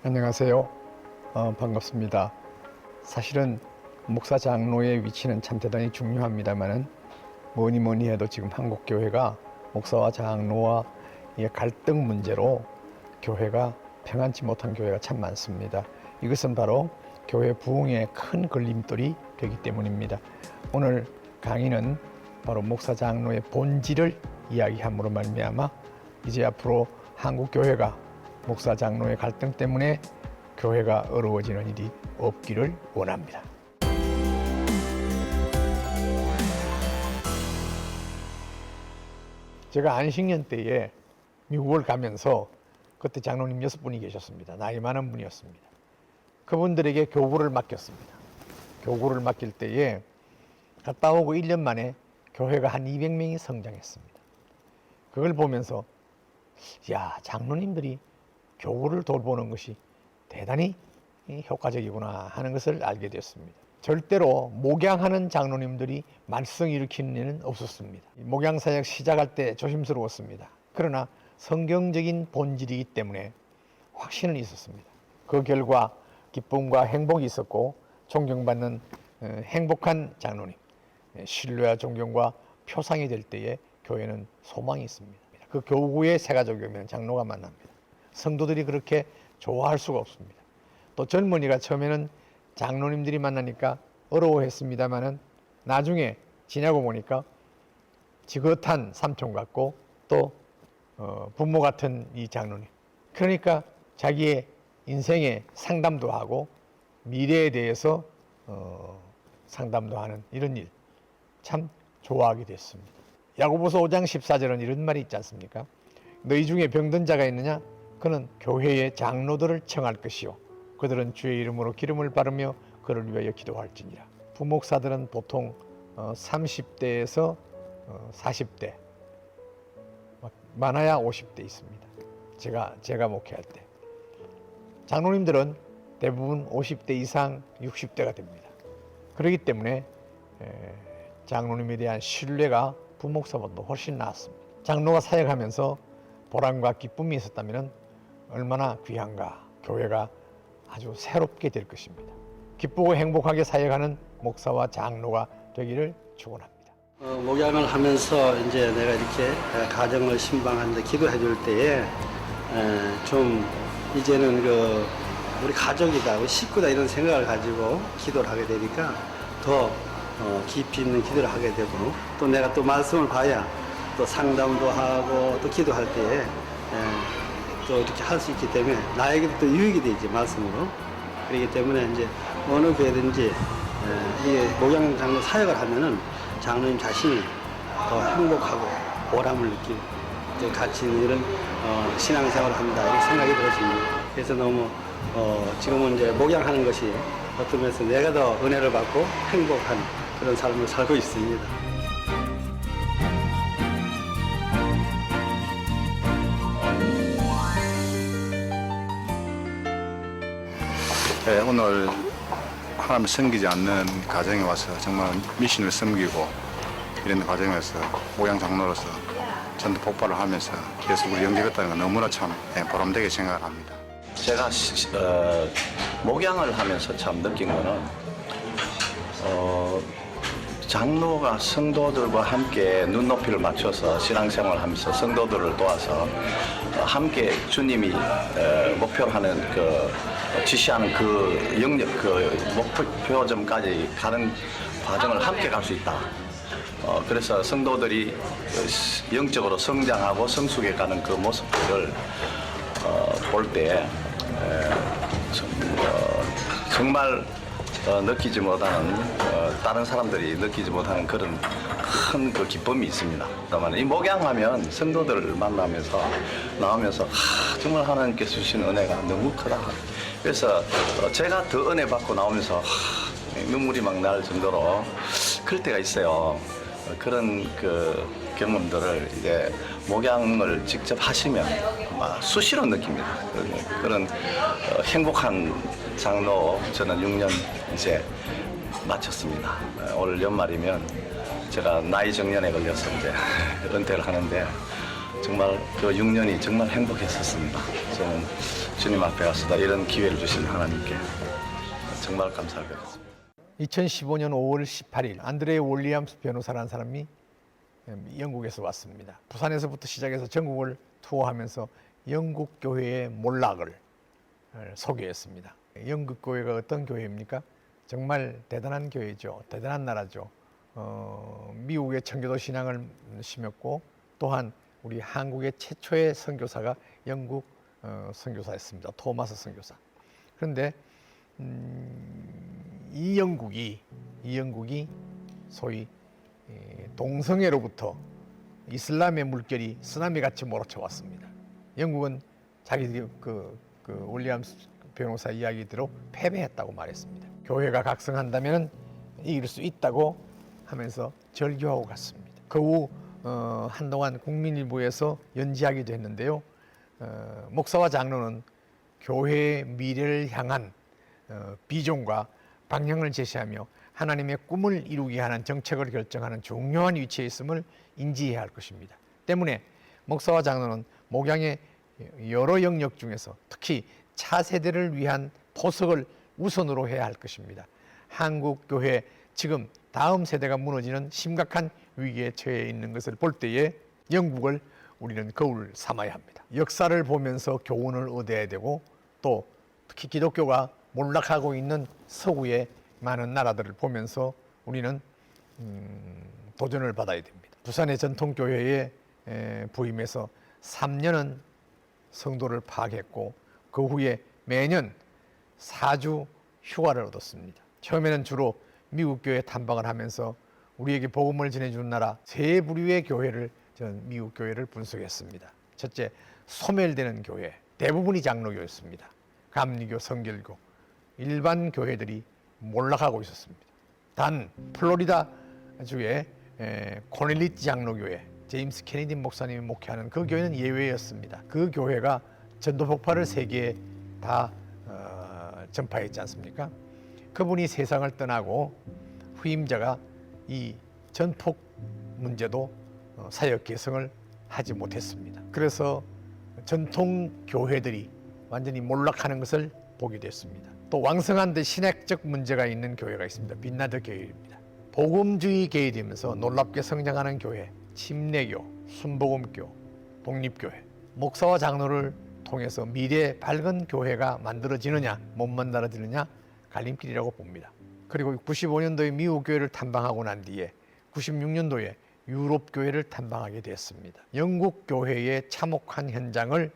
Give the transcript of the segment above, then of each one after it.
안녕하세요. 반갑습니다. 사실은 목사 장로의 위치는 참 대단히 중요합니다만은 뭐니 해도 지금 한국 교회가 목사와 장로와 이 갈등 문제로 교회가 평안치 못한 교회가 참 많습니다. 이것은 바로 교회 부흥에 큰 걸림돌이 되기 때문입니다. 오늘 강의는 바로 목사 장로의 본질을 이야기함으로 말미암아 이제 앞으로 한국 교회가 목사 장로의 갈등 때문에 교회가 어려워지는 일이 없기를 원합니다. 제가 안식년 때에 미국을 가면서 그때 장로님 6분이 계셨습니다. 나이 많은 분이었습니다. 그분들에게 교구를 맡겼습니다. 교구를 맡길 때에 갔다 오고 1년 만에 교회가 한 200명이 성장했습니다. 그걸 보면서 야, 장로님들이 교구를 돌보는 것이 대단히 효과적이구나 하는 것을 알게 되었습니다. 절대로 목양하는 장로님들이 말썽 일으키는 일은 없었습니다. 목양사역 시작할 때 조심스러웠습니다. 그러나 성경적인 본질이기 때문에 확신은 있었습니다. 그 결과 기쁨과 행복이 있었고 존경받는 행복한 장로님, 신뢰와 존경과 표상이 될 때에 교회는 소망이 있습니다. 그 교구의 세 가족이면 장로가 만납니다. 성도들이 그렇게 좋아할 수가 없습니다. 또 젊은이가 처음에는 장로님들이 만나니까 어려워했습니다마는 나중에 지나고 보니까 지긋한 삼촌 같고 또 부모 같은 이 장로님. 그러니까 자기의 인생의 상담도 하고 미래에 대해서 상담도 하는 이런 일 참 좋아하게 됐습니다. 야고보서 5장 14절은 이런 말이 있지 않습니까? 너희 중에 병든 자가 있느냐? 그는 교회의 장로들을 청할 것이요 그들은 주의 이름으로 기름을 바르며 그를 위하여 기도할지니라. 부목사들은 보통 30대에서 40대, 많아야 50대 있습니다. 제가 목회할 때. 장로님들은 대부분 50대 이상 60대가 됩니다. 그렇기 때문에 장로님에 대한 신뢰가 부목사보다 훨씬 나았습니다. 장로가 사역하면서 보람과 기쁨이 있었다면 얼마나 귀한가. 교회가 아주 새롭게 될 것입니다. 기쁘고 행복하게 사역하는 목사와 장로가 되기를 축원합니다. 목양을 하면서 이제 내가 이렇게 가정을 신방하는데 기도해 줄 때에 좀 이제는 우리 가족이다, 우리 식구다 이런 생각을 가지고 기도를 하게 되니까 더 깊이 있는 기도를 하게 되고 또 내가 또 말씀을 봐야 또 상담도 하고 또 기도할 때에 또 이렇게 할 수 있기 때문에 나에게도 또 유익이 되지 말씀으로. 그렇기 때문에 이제 어느 교회든지 이 목양 장로 사역을 하면은 장로님 자신이 더 행복하고 보람을 느끼고 또 같이 이런 신앙생활을 한다 이런 생각이 들어집니다. 그래서 너무 지금은 이제 목양하는 것이 어떤 면에서 내가 더 은혜를 받고 행복한 그런 삶을 살고 있습니다. 네, 오늘 하나님을 섬기지 않는 가정에 와서 정말 미신을 섬기고 이런 과정에서 목양 장로로서 전도 폭발을 하면서 계속 우리 연결했다는 건 너무나 참 보람되게 생각을 합니다. 제가 목양을 하면서 참 느낀 거는 장로가 성도들과 함께 눈높이를 맞춰서 신앙생활을 하면서 성도들을 도와서 함께 주님이 목표로 하는 지시하는 그 영역, 목표점까지 가는 과정을 함께 갈 수 있다. 그래서 성도들이 영적으로 성장하고 성숙해 가는 그 모습들을 볼 때 정말 느끼지 못하는 다른 사람들이 느끼지 못하는 그런 큰 그 기쁨이 있습니다. 다만 이 목양하면 성도들을 만나면서 나오면서 정말 하나님께서 주신 은혜가 너무 크다. 그래서 제가 더 은혜 받고 나오면서 눈물이 막 날 정도로 그럴 때가 있어요. 그런 그 경험들을 이제 목양을 직접 하시면 수시로 느낍니다. 그런 행복한 장로 저는 6년 이제 마쳤습니다. 올 연말이면 제가 나이 정년에 걸려서 이제 은퇴를 하는데 정말 그 6년이 정말 행복했었습니다. 저는 주님 앞에 가서다 이런 기회를 주신 하나님께 정말 감사를 드렸습니다. 2015년 5월 18일 안드레 윌리엄스 변호사라는 사람이 영국에서 왔습니다. 부산에서부터 시작해서 전국을 투어하면서 영국 교회의 몰락을 소개했습니다. 영국 교회가 어떤 교회입니까? 정말 대단한 교회죠. 대단한 나라죠. 미국의 청교도 신앙을 심었고 또한 우리 한국의 최초의 선교사가 영국 선교사였습니다. 토마스 선교사. 그런데 이 영국이 소위 동성애로부터 이슬람의 물결이 쓰나미 같이 몰아쳐 왔습니다. 영국은 자기들이 그 윌리엄스 변호사 이야기대로 패배했다고 말했습니다. 교회가 각성한다면 이길 수 있다고 하면서 절교하고 갔습니다. 그 후 한동안 국민일보에서 연지하기도 했는데요. 목사와 장로는 교회의 미래를 향한 비전과 방향을 제시하며 하나님의 꿈을 이루게 하는 정책을 결정하는 중요한 위치에 있음을 인지해야 할 것입니다. 때문에 목사와 장로는 목양의 여러 영역 중에서 특히 차세대를 위한 토석을 우선으로 해야 할 것입니다. 한국 교회 지금 다음 세대가 무너지는 심각한 위기에 처해 있는 것을 볼 때에 영국을 우리는 거울 삼아야 합니다. 역사를 보면서 교훈을 얻어야 되고 또 특히 기독교가 몰락하고 있는 서구의 많은 나라들을 보면서 우리는 도전을 받아야 됩니다. 부산의 전통교회에 부임해서 3년은 성도를 파악했고 그 후에 매년 4주 휴가를 얻었습니다. 처음에는 주로 미국 교회 탐방을 하면서 우리에게 복음을 전해주는 나라 세 부류의 교회를 저는 미국 교회를 분석했습니다. 첫째, 소멸되는 교회, 대부분이 장로교였습니다. 감리교, 성결교, 일반 교회들이 몰락하고 있었습니다. 단 플로리다 주의 코넬리티 장로교회, 제임스 케네디 목사님이 목회하는 그 교회는 예외였습니다. 그 교회가 전도 폭발을 세계에 다 전파했지 않습니까? 그분이 세상을 떠나고 후임자가 이 전폭 문제도 사역 개성을 하지 못했습니다. 그래서 전통 교회들이 완전히 몰락하는 것을 보게 됐습니다. 또 왕성한 데 신학적 문제가 있는 교회가 있습니다. 빛나드 교회입니다. 복음주의 계열이면서 놀랍게 성장하는 교회, 침례교, 순복음교, 독립교회, 목사와 장로를 통해서 미래의 밝은 교회가 만들어지느냐 못 만들어지느냐 갈림길이라고 봅니다. 그리고 95년도에 미국 교회를 탐방하고 난 뒤에 96년도에 유럽 교회를 탐방하게 됐습니다. 영국 교회의 참혹한 현장을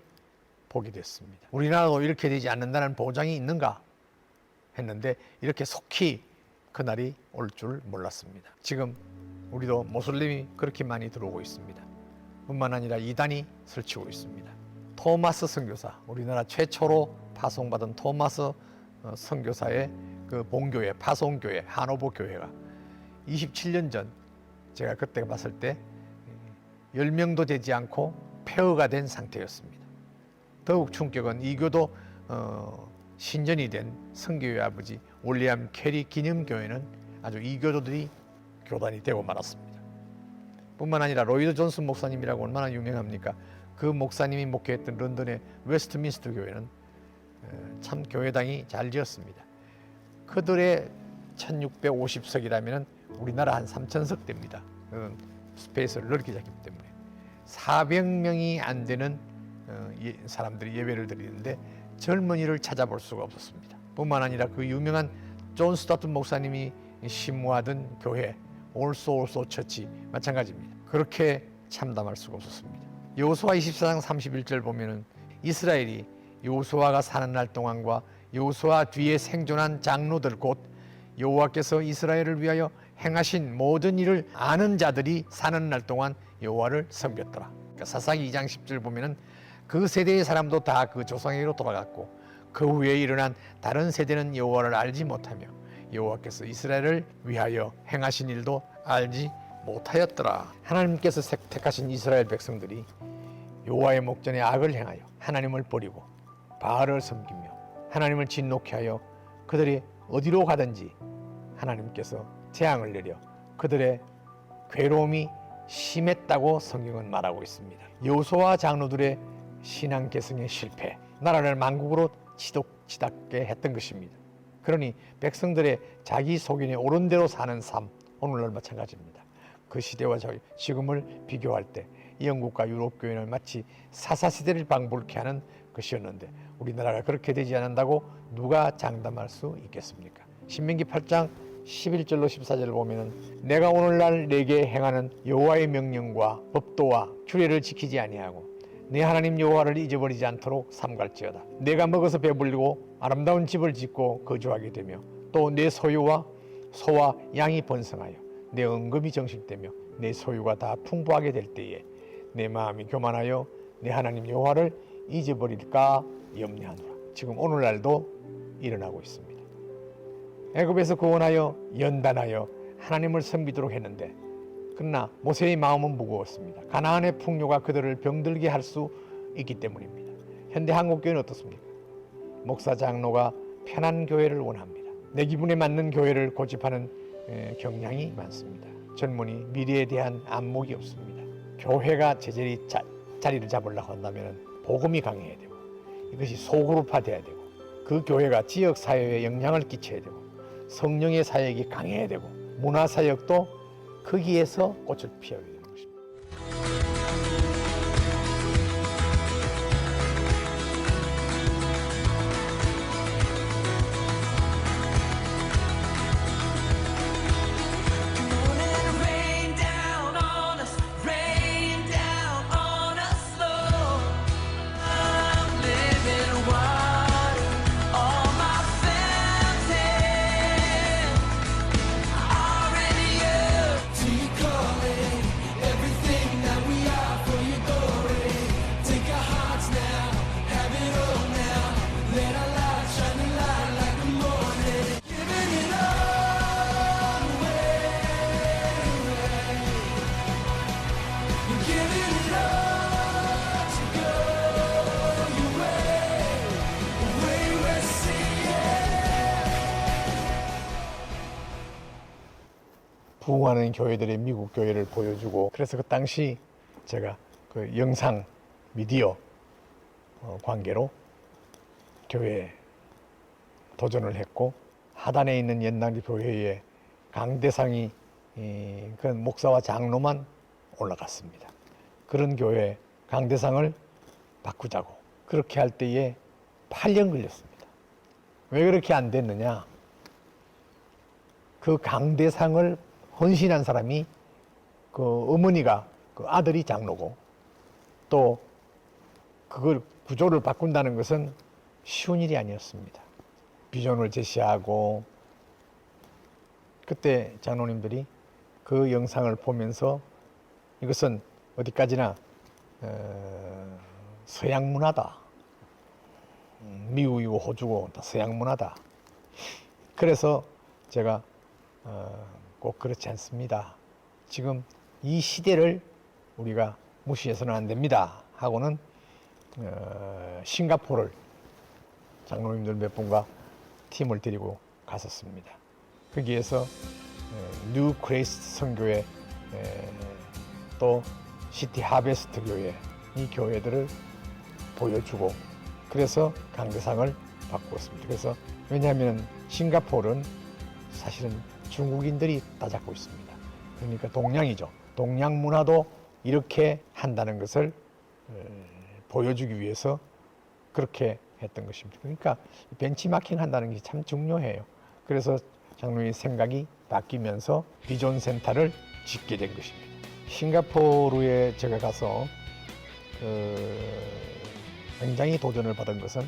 보게 됐습니다. 우리나라도 이렇게 되지 않는다는 보장이 있는가 했는데 이렇게 속히 그날이 올 줄 몰랐습니다. 지금 우리도 모슬림이 그렇게 많이 들어오고 있습니다. 뿐만 아니라 이단이 설치고 있습니다. 토마스 선교사, 우리나라 최초로 파송받은 토마스 선교사의 그 본교회, 파송교회, 하노버 교회가 27년 전 제가 그때 봤을 때 10명도 되지 않고 폐허가 된 상태였습니다. 더욱 충격은 이교도 신전이 된 선교회 아버지 윌리엄 캐리 기념교회는 아주 이교도들이 교단이 되고 말았습니다. 뿐만 아니라 로이드 존슨 목사님이라고 얼마나 유명합니까? 그 목사님이 목회했던 런던의 웨스트민스터 교회는 참 교회당이 잘 지었습니다. 그들의 1650석이라면 우리나라 한 3000석 됩니다. 그런 스페이스를 넓게 잡기 때문에 400명이 안 되는 사람들이 예배를 드리는데 젊은이를 찾아볼 수가 없었습니다. 뿐만 아니라 그 유명한 존 스타튼 목사님이 심무하던 교회 올소 처치 마찬가지입니다. 그렇게 참담할 수가 없었습니다. 여호수아 24장 31절 보면은 이스라엘이 여호수아가 사는 날 동안과 여호수아 뒤에 생존한 장로들 곧 여호와께서 이스라엘을 위하여 행하신 모든 일을 아는 자들이 사는 날 동안 여호와를 섬겼더라. 그러니까 사사기 2장 10절 보면은 그 세대의 사람도 다 그 조상에게로 돌아갔고 그 후에 일어난 다른 세대는 여호와를 알지 못하며 여호와께서 이스라엘을 위하여 행하신 일도 알지 못하였더라. 하나님께서 택하신 이스라엘 백성들이 여호와의 목전에 악을 행하여 하나님을 버리고 바알을 섬기며 하나님을 진노케 하여 그들이 어디로 가든지 하나님께서 재앙을 내려 그들의 괴로움이 심했다고 성경은 말하고 있습니다. 여호수아 장로들의 신앙 계승의 실패, 나라를 만국으로 치닫게 했던 것입니다. 그러니 백성들의 자기 속인에 옳은 대로 사는 삶, 오늘날 마찬가지입니다. 그 시대와 지금을 비교할 때 영국과 유럽 교회는 마치 사사시대를 방불케 하는 것이었는데 우리나라가 그렇게 되지 않는다고 누가 장담할 수 있겠습니까? 신명기 8장 11절로 14절을 보면은 내가 오늘날 내게 행하는 여호와의 명령과 법도와 규례를 지키지 아니하고 내 하나님 여호와를 잊어버리지 않도록 삼갈지어다. 내가 먹어서 배불리고 아름다운 집을 짓고 거주하게 되며 또 내 소유와 소와 양이 번성하여 내 은금이 정식되며 내 소유가 다 풍부하게 될 때에 내 마음이 교만하여 내 하나님 여호와를 잊어버릴까 염려하노라. 지금 오늘날도 일어나고 있습니다. 애굽에서 구원하여 연단하여 하나님을 섬기도록 했는데 그러나 모세의 마음은 무거웠습니다. 가나안의 풍요가 그들을 병들게 할 수 있기 때문입니다. 현대 한국교회는 어떻습니까? 목사 장로가 편한 교회를 원합니다. 내 기분에 맞는 교회를 고집하는 경향이 많습니다. 젊은이 미래에 대한 안목이 없습니다. 교회가 제자리 자리를 잡으려고 한다면 복음이 강해야 되고 이것이 소그룹화돼야 되고 그 교회가 지역 사회에 영향을 끼쳐야 되고 성령의 사역이 강해야 되고 문화 사역도 거기에서 꽃을 피워야 되는 것입니다. 부흥하는 교회들의 미국 교회를 보여주고 그래서 그 당시 제가 그 영상 미디어 관계로 교회에 도전을 했고 하단에 있는 옛날 교회에 강대상이 그런 목사와 장로만 올라갔습니다. 그런 교회 강대상을 바꾸자고 그렇게 할 때에 8년 걸렸습니다. 왜 그렇게 안 됐느냐? 그 강대상을 헌신한 사람이 그 어머니가 그 아들이 장로고 또 그걸 구조를 바꾼다는 것은 쉬운 일이 아니었습니다. 비전을 제시하고 그때 장로님들이 그 영상을 보면서 이것은 어디까지나 서양 문화다. 미국이고 호주고 다 서양 문화다. 그래서 제가 꼭 그렇지 않습니다. 지금 이 시대를 우리가 무시해서는 안 됩니다. 하고는 싱가포르를 장로님들 몇 분과 팀을 데리고 갔었습니다. 거기에서 뉴 크레이스트 선교회 또 시티 하베스트 교회 이 교회들을 보여주고 그래서 강대상을 바꾸었습니다. 그래서 왜냐하면 싱가포르는 사실은 중국인들이 따잡고 있습니다. 그러니까 동양이죠. 동양 문화도 이렇게 한다는 것을 보여주기 위해서 그렇게 했던 것입니다. 그러니까 벤치마킹 한다는 게 참 중요해요. 그래서 장로의 생각이 바뀌면서 비전 센터를 짓게 된 것입니다. 싱가포르에 제가 가서 굉장히 도전을 받은 것은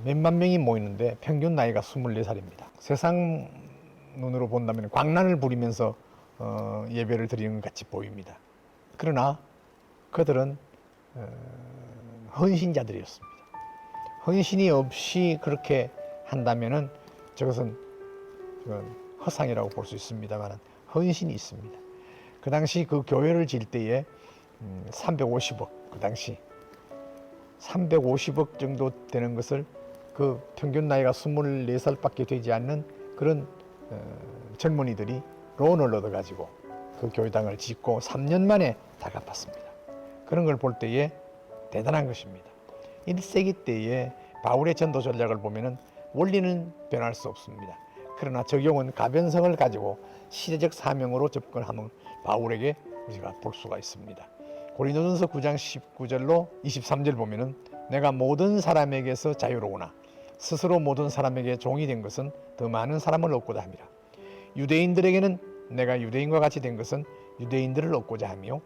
몇만 명이 모이는데 평균 나이가 24살입니다. 세상 눈으로 본다면 광란을 부리면서 예배를 드리는 것 같이 보입니다. 그러나 그들은 헌신자들이었습니다. 헌신이 없이 그렇게 한다면은 저것은 허상이라고 볼 수 있습니다만 헌신이 있습니다. 그 당시 그 교회를 질 때에 350억, 그 당시 350억 정도 되는 것을 그 평균 나이가 24살밖에 되지 않는 그런 젊은이들이 론을 얻어가지고 그 교회당을 짓고 3년 만에 다 갚았습니다. 그런 걸 볼 때에 대단한 것입니다. 1세기 때에 바울의 전도 전략을 보면은 원리는 변할 수 없습니다. 그러나 적용은 가변성을 가지고 시대적 사명으로 접근하면 바울에게 우리가 볼 수가 있습니다. 고린도전서 9장 19절로 23절 보면은 내가 모든 사람에게서 자유로우나 스스로 모든 사람에게 종이 된 것은 더 많은 사람을 얻고자 함이라. 유대인들에게는 내가 유대인과 같이 된 것은 유대인들을 얻고자 하며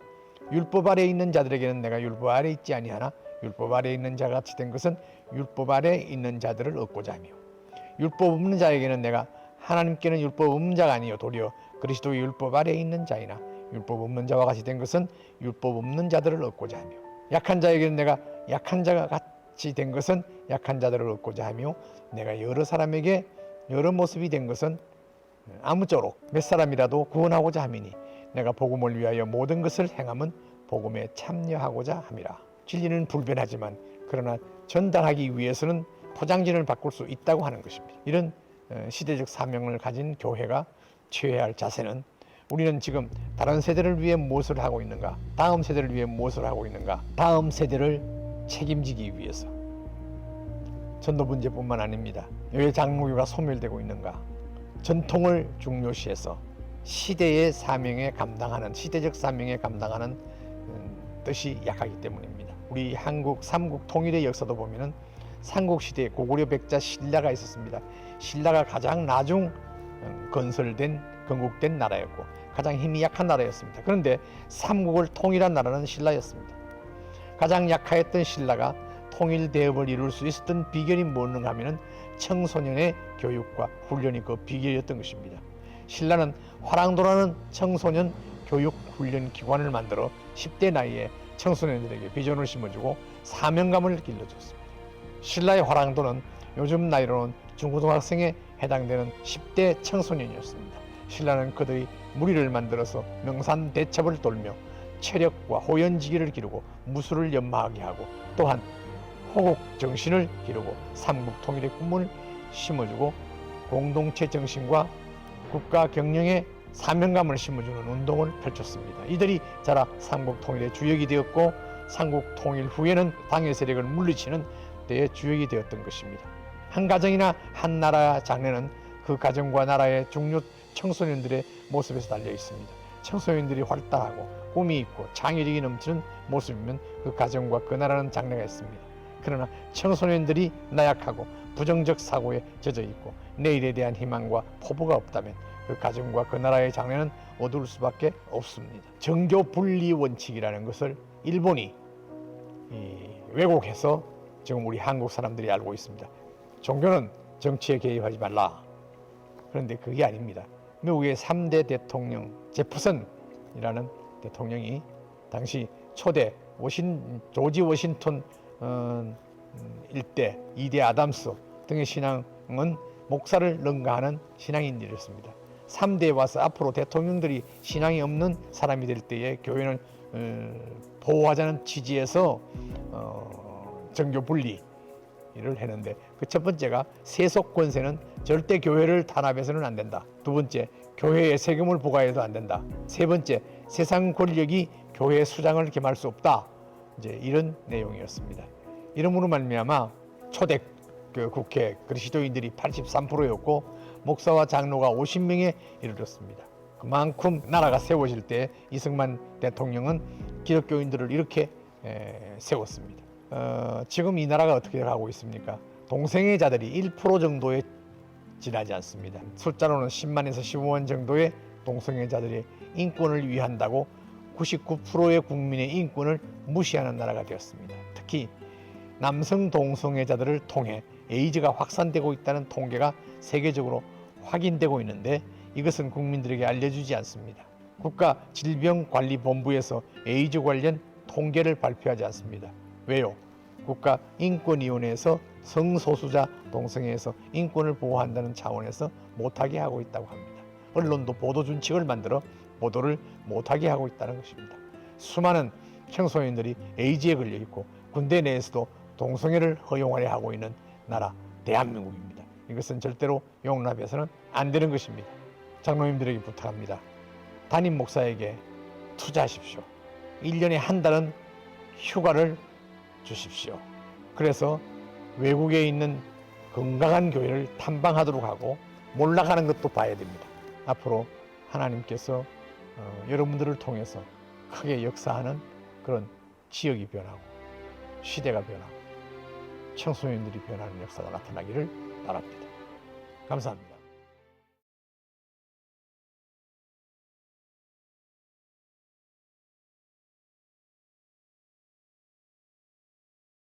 율법 아래에 있는 자들에게는 내가 율법 아래에 있지 아니하나 율법 아래에 있는 자가 같이 된 것은 율법 아래에 있는 자들을 얻고자 하며 율법 없는 자에게는 내가 하나님께는 율법 없는 자가 아니요 도리어 그리스도의 율법 아래에 있는 자이나 율법 없는 자와 같이 된 것은 율법 없는 자들을 얻고자 하며 약한 자에게는 내가 약한 자가 같이 된 것은 약한 자들을 얻고자 하며 내가 여러 사람에게 여러 모습이 된 것은 아무쪼록 몇 사람이라도 구원하고자 함이니 내가 복음을 위하여 모든 것을 행함은 복음에 참여하고자 함이라. 진리는 불변하지만 그러나 전달하기 위해서는 포장지를 바꿀 수 있다고 하는 것입니다. 이런 시대적 사명을 가진 교회가 취해야 할 자세는 우리는 지금 다른 세대를 위해 무엇을 하고 있는가? 다음 세대를 위해 무엇을 하고 있는가? 다음 세대를 책임지기 위해서. 전도 문제뿐만 아닙니다. 왜 장로교가 소멸되고 있는가? 전통을 중요시해서 시대의 사명에 감당하는 시대적 사명에 감당하는 뜻이 약하기 때문입니다. 우리 한국 삼국 통일의 역사도 보면은 삼국시대에 고구려 백자 신라가 있었습니다. 신라가 가장 나중 건설된 건국된 나라였고 가장 힘이 약한 나라였습니다. 그런데 삼국을 통일한 나라는 신라였습니다. 가장 약하였던 신라가 통일대업을 이룰 수 있었던 비결이 뭐였는가 하면 청소년의 교육과 훈련이 그 비결이었던 것입니다. 신라는 화랑도라는 청소년 교육 훈련 기관을 만들어 10대 나이에 청소년들에게 비전을 심어주고 사명감을 길러줬습니다. 신라의 화랑도는 요즘 나이로는 중고등학생에 해당되는 10대 청소년이었습니다. 신라는 그들이 무리를 만들어서 명산 대첩을 돌며 체력과 호연지기를 기르고 무술을 연마하게 하고 또한 호국 정신을 기르고 삼국 통일의 꿈을 심어주고 공동체 정신과 국가 경영의 사명감을 심어주는 운동을 펼쳤습니다. 이들이 자라 삼국 통일의 주역이 되었고 삼국 통일 후에는 당의 세력을 물리치는 때의 주역이 되었던 것입니다. 한 가정이나 한 나라 장래는 그 가정과 나라의 중요 청소년들의 모습에서 달려 있습니다. 청소년들이 활달하고 꿈이 있고 창의력이 넘치는 모습이면 그 가정과 그 나라는 장래가 있습니다. 그러나 청소년들이 나약하고 부정적 사고에 젖어 있고 내일에 대한 희망과 포부가 없다면 그 가정과 그 나라의 장래는 어두울 수밖에 없습니다. 정교 분리 원칙이라는 것을 일본이 왜곡해서 지금 우리 한국 사람들이 알고 있습니다. 종교는 정치에 개입하지 말라. 그런데 그게 아닙니다. 미국의 3대 대통령 제프슨이라는 대통령이 당시 초대 조지 워싱턴 일대 2대 아담스 등의 신앙은 목사를 능가하는 신앙인들이었습니다. 3대에 와서 앞으로 대통령들이 신앙이 없는 사람이 될 때에 교회는 보호하자는 취지에서 정교 분리를 했는데 그 첫 번째가 세속 권세는 절대 교회를 탄압해서는 안 된다. 두 번째, 교회에 세금을 부과해도 안 된다. 세 번째, 세상 권력이 교회의 수장을 겸할 수 없다. 이제 이런 내용이었습니다. 이름으로 말미암아 초대 국회 그리스도인들이 83%였고 목사와 장로가 50명에 이르렀습니다. 그만큼 나라가 세워질 때 이승만 대통령은 기독교인들을 이렇게 세웠습니다. 지금 이 나라가 어떻게 하고 있습니까? 동성애 자들이 1% 정도에 지나지 않습니다. 숫자로는 10만에서 15만 정도의 동성애 자들의 인권을 위한다고 99%의 국민의 인권을 무시하는 나라가 되었습니다. 특히 남성 동성애자들을 통해 에이즈가 확산되고 있다는 통계가 세계적으로 확인되고 있는데 이것은 국민들에게 알려주지 않습니다. 국가질병관리본부에서 에이즈 관련 통계를 발표하지 않습니다. 왜요? 국가인권위원회에서 성소수자 동성애에서 인권을 보호한다는 차원에서 못하게 하고 있다고 합니다. 언론도 보도 준칙을 만들어 보도를 못하게 하고 있다는 것입니다. 수많은 청소년들이 에이즈에 걸려 있고 군대 내에서도 동성애를 허용하려 하고 있는 나라 대한민국입니다. 이것은 절대로 용납해서는 안 되는 것입니다. 장로님들에게 부탁합니다. 담임 목사에게 투자하십시오. 1년에 한 달은 휴가를 주십시오. 그래서 외국에 있는 건강한 교회를 탐방하도록 하고 몰락하는 것도 봐야 됩니다. 앞으로 하나님께서 여러분들을 통해서 크게 역사하는 그런 지역이 변하고 시대가 변하고 청소년들이 변하는 역사가 나타나기를 바랍니다. 감사합니다.